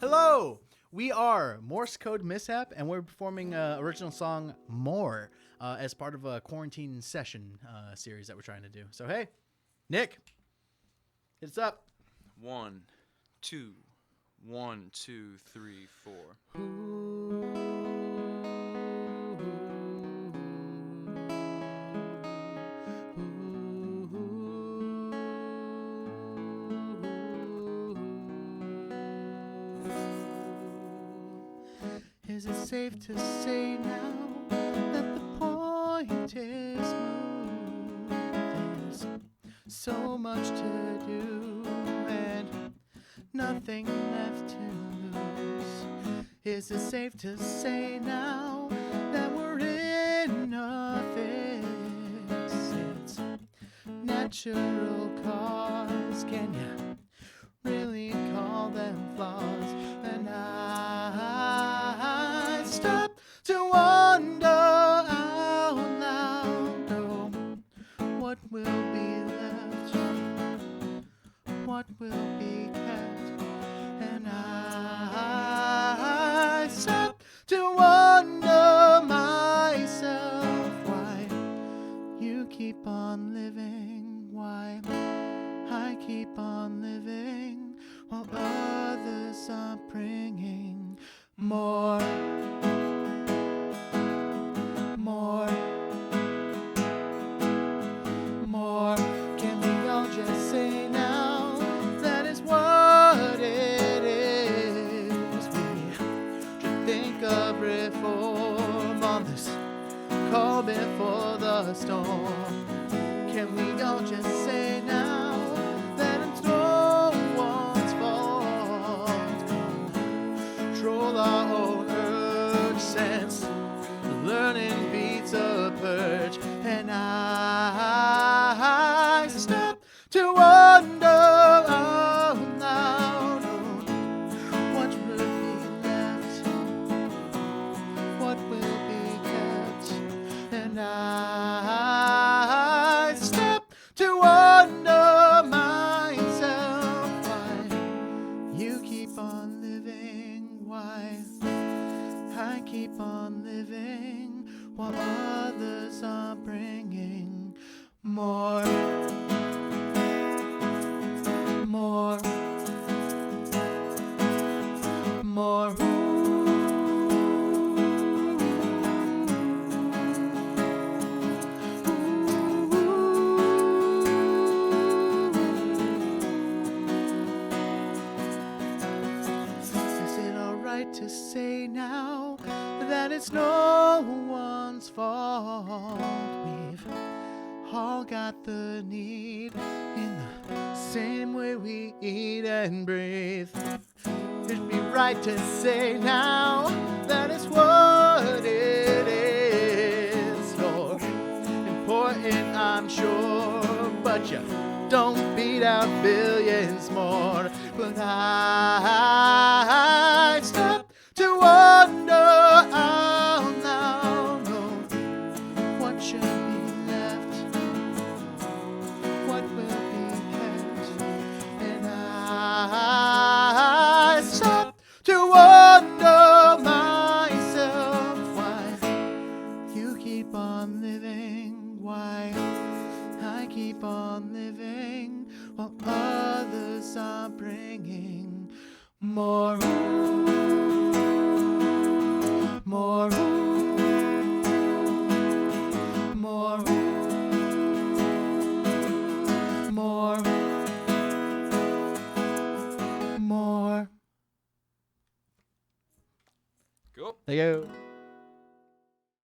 Hello! We are Morse Code Mishap, and we're performing original song More as part of a quarantine session series that we're trying to do. So, hey, Nick, hit us up. 1, 2, 1, 2, 3, 4. Is it safe to say now that the point is moved? There's so much to do and nothing left to lose. Is it safe to say now that we're in a fix? It's natural cause. Can you really call them flaws? And I stop to wonder out loud, oh, what will be left, what will be kept? And I stop to wonder myself why you keep on living, why I keep on living while others are bringing more, more, more. Can we all just say now that is what it is? We should think of reform on this call before the storm. Can we all just say now that it's no one's fault? Control our own urge sense, learning beats a purge. And I stop to wonder out loud, oh, what will be left, what will be kept? And I stop to wonder myself why you keep on living, why I keep on living while others are bringing more, more, more. Is it alright to say now that it's no one's fault? We've all got the need in the same way we eat and breathe. It'd be right to say now that it's what it is. You're important, I'm sure, but you don't beat out billions more. But I stop to wonder out loud, oh, what should be left, what will be kept? And I stop to wonder myself why you keep on living, why I keep on living while others are bringing more, more, more, more, more. Go. There you go.